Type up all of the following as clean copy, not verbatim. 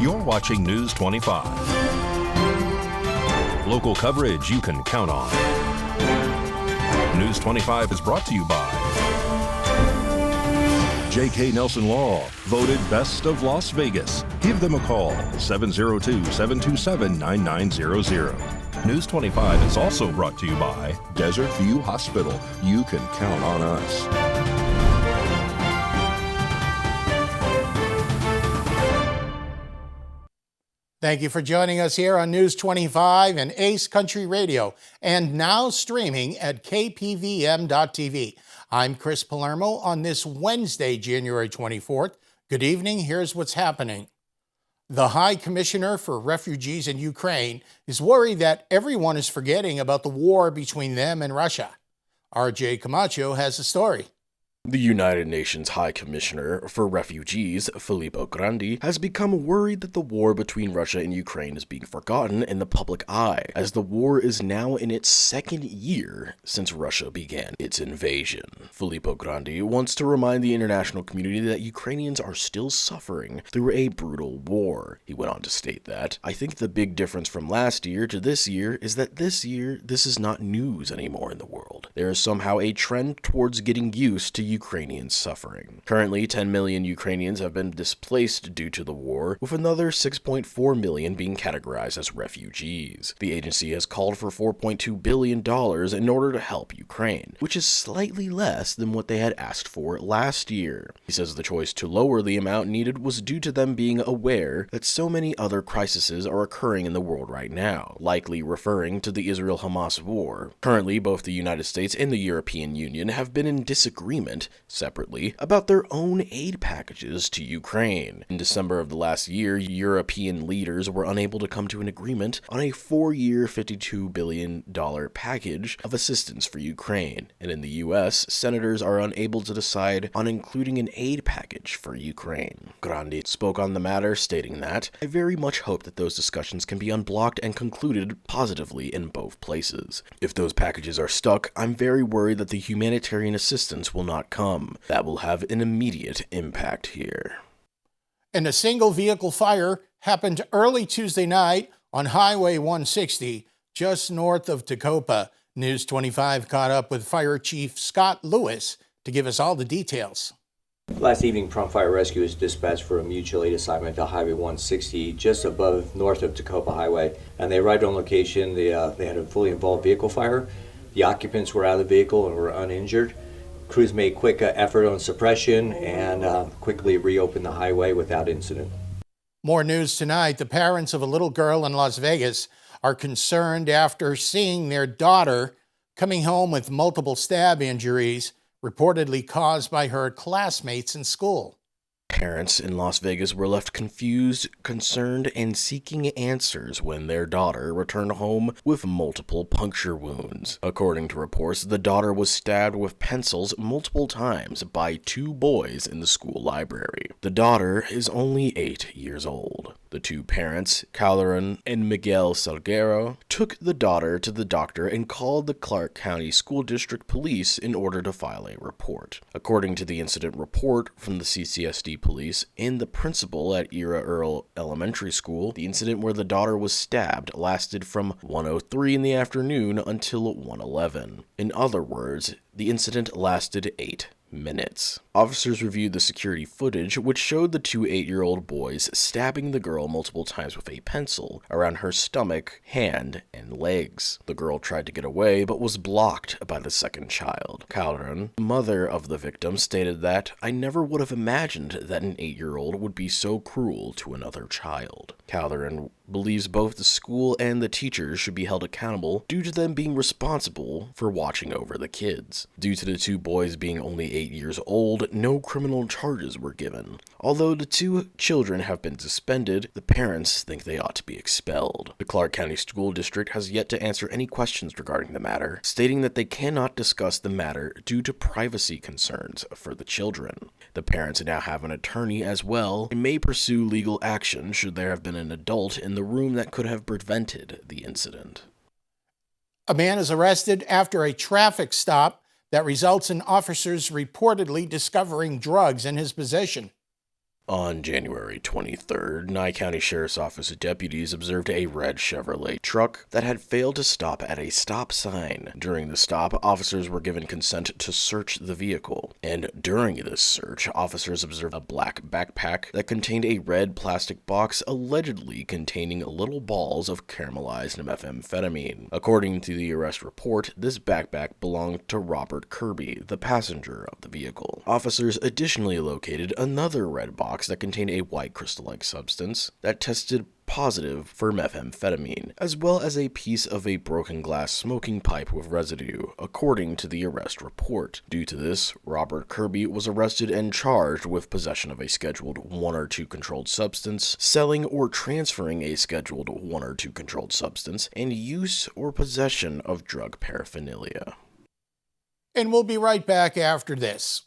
You're watching News 25. Local coverage you can count on. News 25 is brought to you by J.K. Nelson Law, voted Best of Las Vegas. Give them a call, 702-727-9900. News 25 is also brought to you by Desert View Hospital. You can count on us. Thank you for joining us here on News 25 and Ace Country Radio, and now streaming at KPVM.TV. I'm Chris Palermo on this Wednesday, January 24th. Good evening. Here's what's happening. The High Commissioner for Refugees in Ukraine is worried that everyone is forgetting about the war between them and Russia. RJ Camacho has a story. The United Nations High Commissioner for Refugees, Filippo Grandi, has become worried that the war between Russia and Ukraine is being forgotten in the public eye, as the war is now in its second year since Russia began its invasion. Filippo Grandi wants to remind the international community that Ukrainians are still suffering through a brutal war. He went on to state that, "I think the big difference from last year to this year is that this year, this is not news anymore in the world. There is somehow a trend towards getting used to Ukrainian suffering. Currently, 10 million Ukrainians have been displaced due to the war, with another 6.4 million being categorized as refugees. The agency has called for $4.2 billion in order to help Ukraine, which is slightly less than what they had asked for last year. He says the choice to lower the amount needed was due to them being aware that so many other crises are occurring in the world right now, likely referring to the Israel-Hamas war. Currently, both the United States and the European Union have been in disagreement separately about their own aid packages to Ukraine. In December of the last year, European leaders were unable to come to an agreement on a 4-year $52 billion package of assistance for Ukraine, and in the US, senators are unable to decide on including an aid package for Ukraine. Grandi spoke on the matter, stating that, "I very much hope that those discussions can be unblocked and concluded positively in both places. If those packages are stuck, I'm very worried that the humanitarian assistance will not come. That will have an immediate impact here." And a single vehicle fire happened early Tuesday night on Highway 160, just north of Tacopa. News 25 caught up with Fire Chief Scott Lewis to give us all the details. Last evening, prompt fire rescue was dispatched for a mutual aid assignment to Highway 160, just north of Tacopa Highway. And they arrived on location. They had a fully involved vehicle fire. The occupants were out of the vehicle and were uninjured. Crews made quick effort on suppression and quickly reopened the highway without incident. More news tonight. The parents of a little girl in Las Vegas are concerned after seeing their daughter coming home with multiple stab injuries, reportedly caused by her classmates in school. Parents in Las Vegas were left confused, concerned, and seeking answers when their daughter returned home with multiple puncture wounds. According to reports, the daughter was stabbed with pencils multiple times by 2 boys in the school library. The daughter is only 8 years old. The 2 parents, Calderon and Miguel Salguero, took the daughter to the doctor and called the Clark County School District Police in order to file a report. According to the incident report from the CCSD police and the principal at Ira Earl Elementary School, the incident where the daughter was stabbed lasted from 1:03 in the afternoon until 1:11. In other words, the incident lasted 8 minutes. Officers reviewed the security footage, which showed the 2 8-year-old boys stabbing the girl multiple times with a pencil around her stomach, hand, and legs. The girl tried to get away, but was blocked by the second child. Calderon, mother of the victim, stated that, "I never would have imagined that an 8-year-old would be so cruel to another child." Calderon believes both the school and the teachers should be held accountable due to them being responsible for watching over the kids. Due to the 2 boys being only 8 years old, no criminal charges were given. Although the 2 children have been suspended, the parents think they ought to be expelled. The Clark County School District has yet to answer any questions regarding the matter, stating that they cannot discuss the matter due to privacy concerns for the children. The parents now have an attorney as well and may pursue legal action should there have been an adult in the room that could have prevented the incident. A man is arrested after a traffic stop that results in officers reportedly discovering drugs in his possession. On January 23rd, Nye County Sheriff's Office deputies observed a red Chevrolet truck that had failed to stop at a stop sign. During the stop, officers were given consent to search the vehicle, and during this search, officers observed a black backpack that contained a red plastic box allegedly containing little balls of caramelized methamphetamine. According to the arrest report, this backpack belonged to Robert Kirby, the passenger of the vehicle. Officers additionally located another red box that contained a white crystal-like substance that tested positive for methamphetamine, as well as a piece of a broken glass smoking pipe with residue, according to the arrest report. Due to this, Robert Kirby was arrested and charged with possession of a Scheduled 1 or 2 controlled substance, selling or transferring a Scheduled 1 or 2 controlled substance, and use or possession of drug paraphernalia. And we'll be right back after this.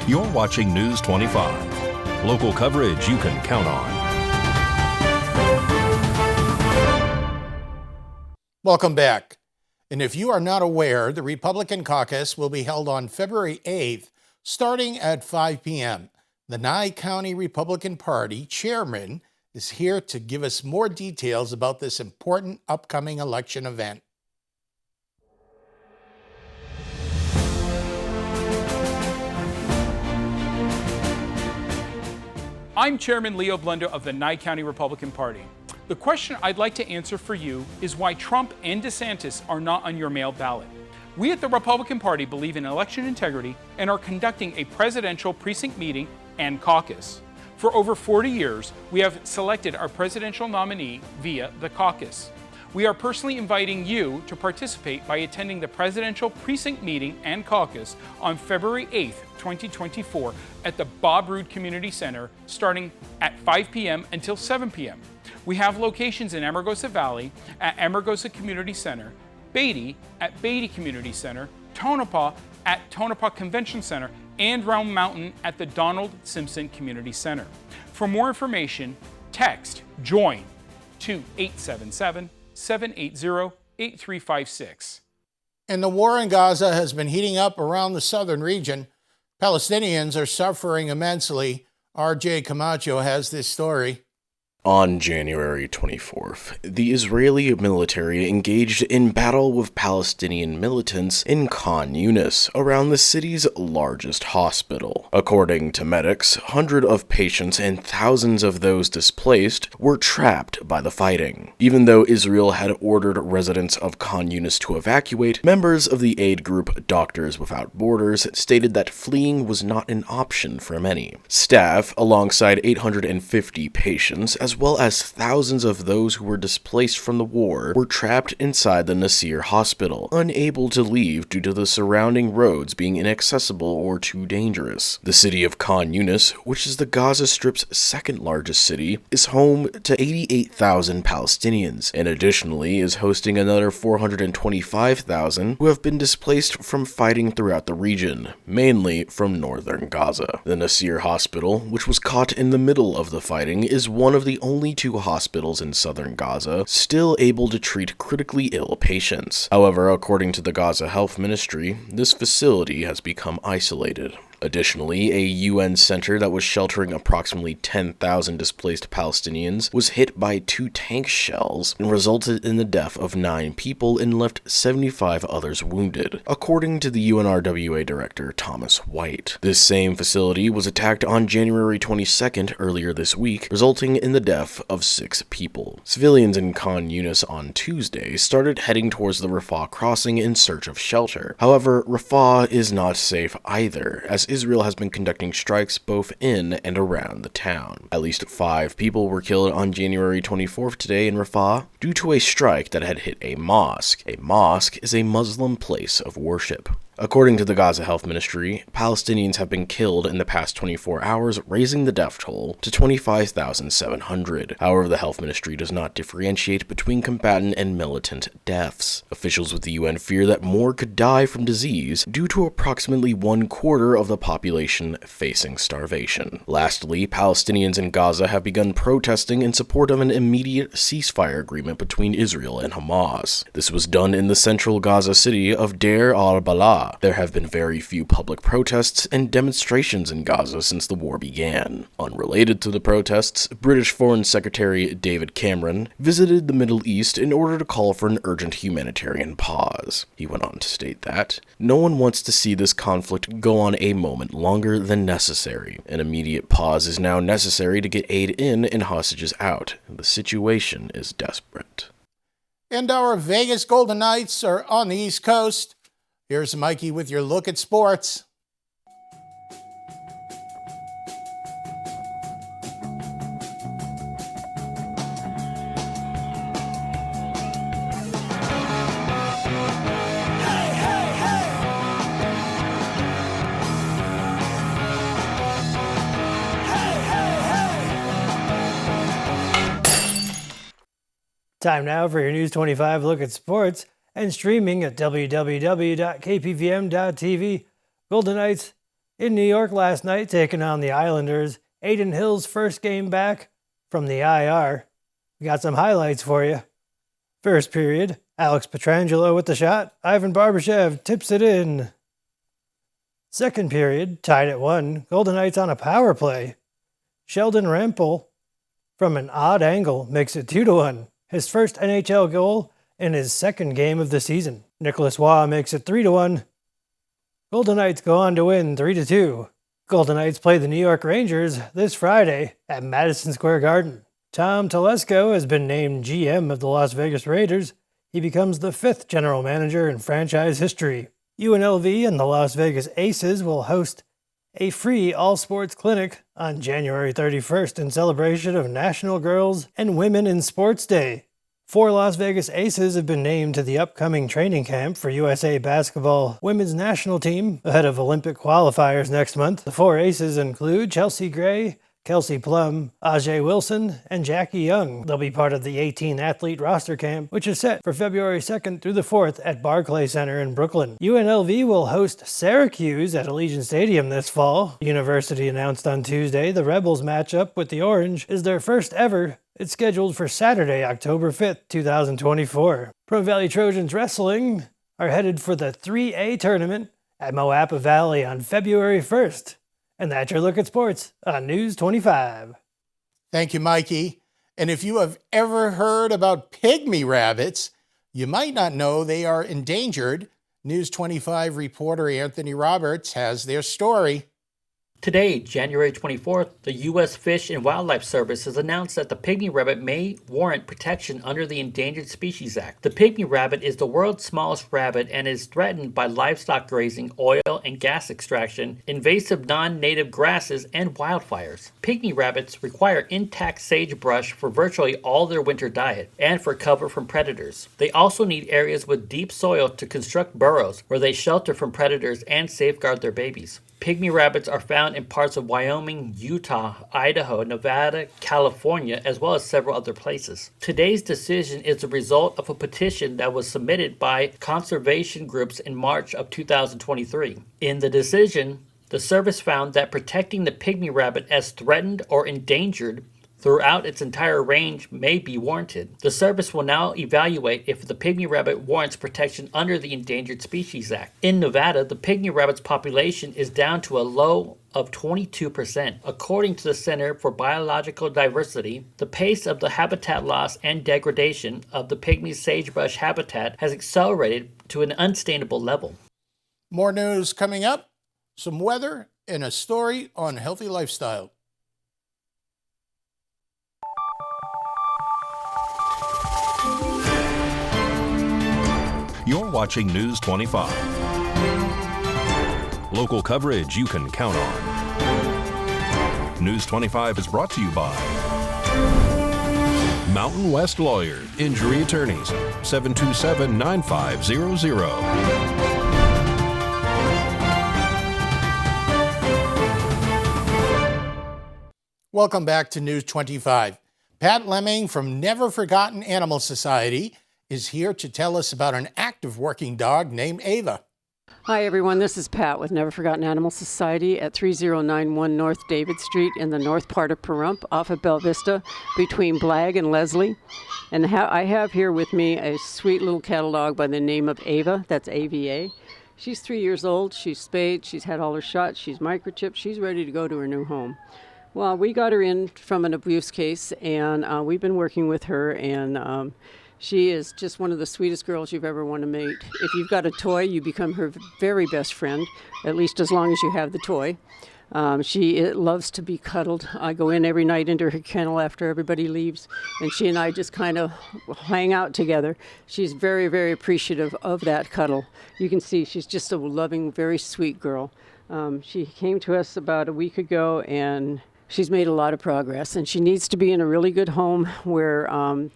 You're watching News 25. Local coverage you can count on. Welcome back. And if you are not aware, the Republican Caucus will be held on February 8th, starting at 5 p.m. The Nye County Republican Party chairman is here to give us more details about this important upcoming election event. I'm Chairman Leo Blunda of the Nye County Republican Party. The question I'd like to answer for you is why Trump and DeSantis are not on your mail ballot. We at the Republican Party believe in election integrity and are conducting a presidential precinct meeting and caucus. For over 40 years, we have selected our presidential nominee via the caucus. We are personally inviting you to participate by attending the presidential precinct meeting and caucus on February 8th, 2024 at the Bob Roode Community Center starting at 5 p.m. until 7 p.m. We have locations in Amargosa Valley at Amargosa Community Center, Beatty at Beatty Community Center, Tonopah at Tonopah Convention Center, and Round Mountain at the Donald Simpson Community Center. For more information, text JOIN to 877-780-8356. And the war in Gaza has been heating up around the southern region. Palestinians are suffering immensely. RJ Camacho has this story. On January 24th, the Israeli military engaged in battle with Palestinian militants in Khan Yunis, around the city's largest hospital. According to medics, hundreds of patients and thousands of those displaced were trapped by the fighting. Even though Israel had ordered residents of Khan Yunis to evacuate, members of the aid group Doctors Without Borders stated that fleeing was not an option for many. Staff, alongside 850 patients, as well as thousands of those who were displaced from the war, were trapped inside the Nasir hospital, unable to leave due to the surrounding roads being inaccessible or too dangerous. The city of Khan Yunis, which is the Gaza Strip's second largest city, is home to 88,000 Palestinians, and additionally is hosting another 425,000 who have been displaced from fighting throughout the region, mainly from northern Gaza. The Nasir hospital, which was caught in the middle of the fighting, is one of the only 2 hospitals in southern Gaza still able to treat critically ill patients. However, according to the Gaza Health Ministry, this facility has become isolated. Additionally, a UN center that was sheltering approximately 10,000 displaced Palestinians was hit by 2 tank shells and resulted in the death of 9 people and left 75 others wounded, according to the UNRWA director Thomas White. This same facility was attacked on January 22nd earlier this week, resulting in the death of 6 people. Civilians in Khan Yunis on Tuesday started heading towards the Rafah crossing in search of shelter. However, Rafah is not safe either, as Israel has been conducting strikes both in and around the town. At least 5 people were killed on January 24th today in Rafah due to a strike that had hit a mosque. A mosque is a Muslim place of worship. According to the Gaza Health Ministry, Palestinians have been killed in the past 24 hours, raising the death toll to 25,700. However, the Health Ministry does not differentiate between combatant and militant deaths. Officials with the UN fear that more could die from disease due to approximately 1/4 of the population facing starvation. Lastly, Palestinians in Gaza have begun protesting in support of an immediate ceasefire agreement between Israel and Hamas. This was done in the central Gaza city of Deir al-Balah. There have been very few public protests and demonstrations in Gaza since the war began. Unrelated to the protests, British Foreign Secretary David Cameron visited the Middle East in order to call for an urgent humanitarian pause. He went on to state that, "No one wants to see this conflict go on a moment longer than necessary. An immediate pause is now necessary to get aid in and hostages out. The situation is desperate." And our Vegas Golden Knights are on the East Coast. Here's Mikey with your look at sports. Time now for your News 25 look at sports, and streaming at www.kpvm.tv. Golden Knights in New York last night taking on the Islanders. Aiden Hill's first game back from the IR. We got some highlights for you. First period, Alex Pietrangelo with the shot. Ivan Barbashev tips it in. Second period, tied at 1. Golden Knights on a power play. Sheldon Rampel from an odd angle makes it 2-1. His first NHL goal in his second game of the season. Nicholas Waugh makes it 3-1. Golden Knights go on to win 3-2. Golden Knights play the New York Rangers this Friday at Madison Square Garden. Tom Telesco has been named GM of the Las Vegas Raiders. He becomes the 5th general manager in franchise history. UNLV and the Las Vegas Aces will host a free all-sports clinic on January 31st in celebration of National Girls and Women in Sports Day. 4 Las Vegas Aces have been named to the upcoming training camp for USA Basketball Women's National Team ahead of Olympic qualifiers next month. The 4 Aces include Chelsea Gray, Kelsey Plum, Ajay Wilson, and Jackie Young. They'll be part of the 18-athlete roster camp, which is set for February 2nd through the 4th at Barclays Center in Brooklyn. UNLV will host Syracuse at Allegiant Stadium this fall. The university announced on Tuesday the Rebels matchup with the Orange is their first ever. It's scheduled for Saturday, October 5th, 2024. Pro Valley Trojans Wrestling are headed for the 3A tournament at Moapa Valley on February 1st. And that's your look at sports on News 25. Thank you, Mikey. And if you have ever heard about pygmy rabbits, you might not know they are endangered. News 25 reporter Anthony Roberts has their story. Today, January 24th, the U.S. Fish and Wildlife Service has announced that the pygmy rabbit may warrant protection under the Endangered Species Act. The pygmy rabbit is the world's smallest rabbit and is threatened by livestock grazing, oil and gas extraction, invasive non-native grasses, and wildfires. Pygmy rabbits require intact sagebrush for virtually all their winter diet and for cover from predators. They also need areas with deep soil to construct burrows where they shelter from predators and safeguard their babies. Pygmy rabbits are found in parts of Wyoming, Utah, Idaho, Nevada, California, as well as several other places. Today's decision is the result of a petition that was submitted by conservation groups in March of 2023. In the decision, the service found that protecting the pygmy rabbit as threatened or endangered throughout its entire range may be warranted. The service will now evaluate if the pygmy rabbit warrants protection under the Endangered Species Act. In Nevada, the pygmy rabbit's population is down to a low of 22%. According to the Center for Biological Diversity, the pace of the habitat loss and degradation of the pygmy sagebrush habitat has accelerated to an unsustainable level. More news coming up, some weather, and a story on healthy lifestyle. You're watching News 25. Local coverage you can count on. News 25 is brought to you by Mountain West Lawyer, Injury Attorneys, 727-9500. Welcome back to News 25. Pat Lemming from Never Forgotten Animal Society is here to tell us about an active working dog named Ava. Hi everyone, this is Pat with Never Forgotten Animal Society at 3091 North David Street in the north part of Pahrump off of Bella Vista between Blag and Leslie. And I have here with me a sweet little cattle dog by the name of Ava, that's AVA. She's 3 years old, she's spayed, she's had all her shots, she's microchipped, she's ready to go to her new home. Well, we got her in from an abuse case and we've been working with her and she is just one of the sweetest girls you've ever want to meet. If you've got a toy, you become her very best friend, at least as long as you have the toy. She loves to be cuddled. I go in every night into her kennel after everybody leaves, and she and I just kind of hang out together. She's very, very appreciative of that cuddle. You can see she's just a loving, very sweet girl. She came to us about a week ago, and she's made a lot of progress, and she needs to be in a really good home where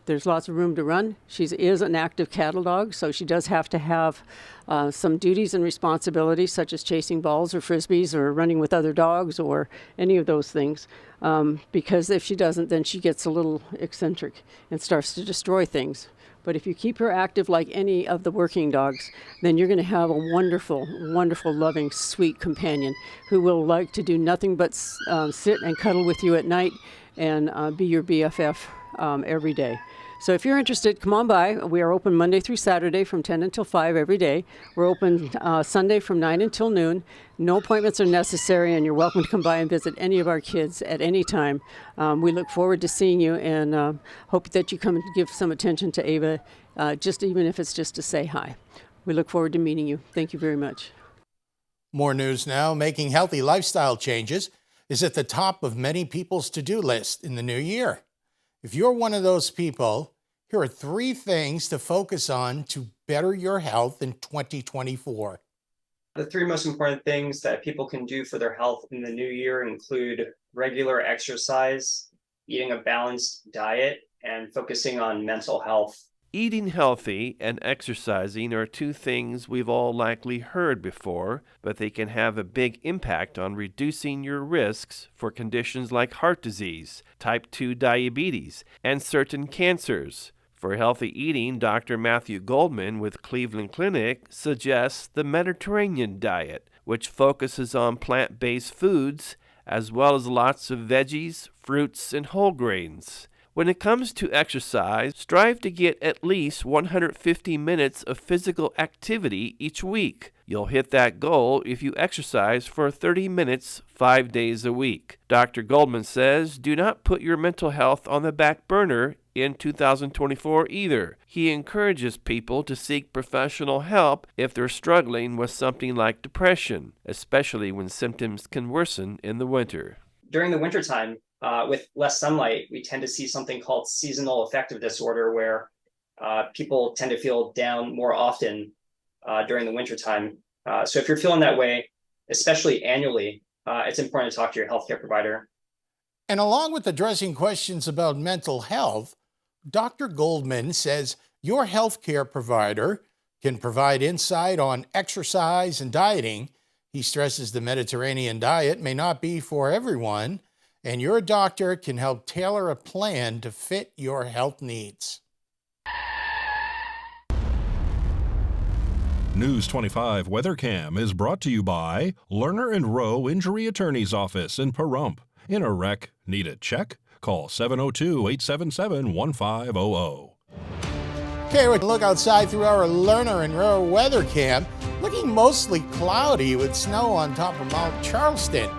there's lots of room to run. She is an active cattle dog, so she does have to have some duties and responsibilities, such as chasing balls or frisbees or running with other dogs or any of those things. Because if she doesn't, then she gets a little eccentric and starts to destroy things. But if you keep her active like any of the working dogs, then you're going to have a wonderful, wonderful, loving, sweet companion who will like to do nothing but sit and cuddle with you at night and be your BFF every day. So if you're interested, come on by. We are open Monday through Saturday from 10 until 5 every day. We're open Sunday from 9 until noon. No appointments are necessary, and you're welcome to come by and visit any of our kids at any time. We look forward to seeing you and hope that you come and give some attention to Ava, just even if it's just to say hi. We look forward to meeting you. Thank you very much. More news now. Making healthy lifestyle changes is at the top of many people's to-do list in the new year. If you're one of those people, here are 3 things to focus on to better your health in 2024. The 3 most important things that people can do for their health in the new year include regular exercise, eating a balanced diet, and focusing on mental health. Eating healthy and exercising are 2 things we've all likely heard before, but they can have a big impact on reducing your risks for conditions like heart disease, type 2 diabetes, and certain cancers. For healthy eating, Dr. Matthew Goldman with Cleveland Clinic suggests the Mediterranean diet, which focuses on plant-based foods as well as lots of veggies, fruits, and whole grains. When it comes to exercise, strive to get at least 150 minutes of physical activity each week. You'll hit that goal if you exercise for 30 minutes 5 days a week. Dr. Goldman says, do not put your mental health on the back burner in 2024 either. He encourages people to seek professional help if they're struggling with something like depression, especially when symptoms can worsen in the winter. During the wintertime, with less sunlight, we tend to see something called seasonal affective disorder, where people tend to feel down more often during the wintertime. So if you're feeling that way, especially annually, it's important to talk to your healthcare provider. And along with addressing questions about mental health, Dr. Goldman says your healthcare provider can provide insight on exercise and dieting. He stresses the Mediterranean diet may not be for everyone, and your doctor can help tailor a plan to fit your health needs. News 25 Weather Cam is brought to you by Lerner and Rowe Injury Attorney's Office in Pahrump. In a wreck, need a check? Call 702-877-1500. Okay, we can look outside through our Lerner and Rowe weather cam. Looking mostly cloudy with snow on top of Mount Charleston.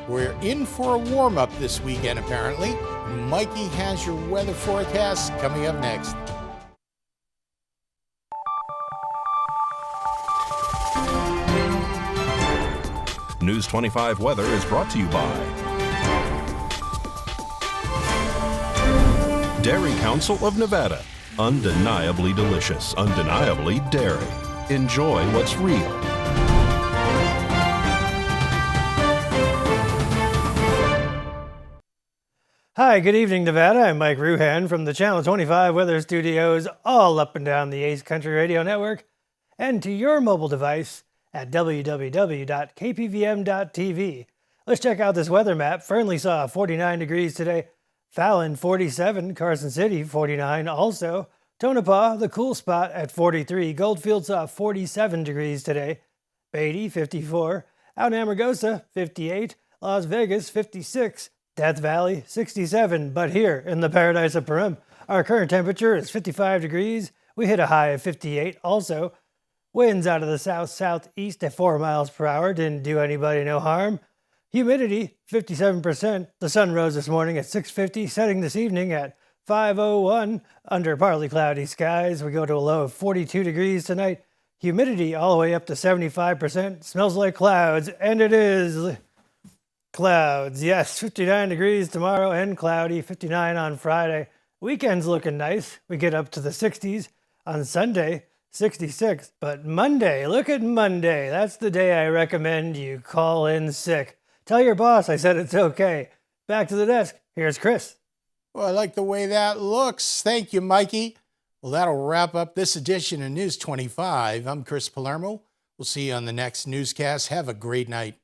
We're in for a warm-up this weekend, apparently. Mikey has your weather forecast coming up next. News 25 weather is brought to you by Dairy Council of Nevada. Undeniably delicious, undeniably dairy. Enjoy what's real. Hi, good evening, Nevada. I'm Mike Ruhan from the Channel 25 Weather Studios all up and down the Ace Country Radio Network and to your mobile device at www.kpvm.tv. Let's check out this weather map. Fernley saw 49 degrees today. Fallon, 47. Carson City, 49 also. Tonopah, the cool spot at 43. Goldfield saw 47 degrees today. Beatty, 54. Out in Amargosa, 58. Las Vegas, 56. Death Valley, 67. But here in the paradise of Pahrump, our current temperature is 55 degrees. We hit a high of 58 also. Winds out of the south-southeast at 4 miles per hour. Didn't do anybody no harm. Humidity, 57%. The sun rose this morning at 6:50, setting this evening at 5:01 under partly cloudy skies. We go to a low of 42 degrees tonight. Humidity all the way up to 75%. Smells like clouds, and it is clouds. Yes, 59 degrees tomorrow and cloudy, 59 on Friday. Weekend's looking nice. We get up to the 60s on Sunday, 66. But Monday, look at Monday. That's the day I recommend you call in sick. Tell your boss I said it's okay. Back to the desk. Here's Chris. Well, I like the way that looks. Thank you, Mikey. Well, that'll wrap up this edition of News 25. I'm Chris Palermo. We'll see you on the next newscast. Have a great night.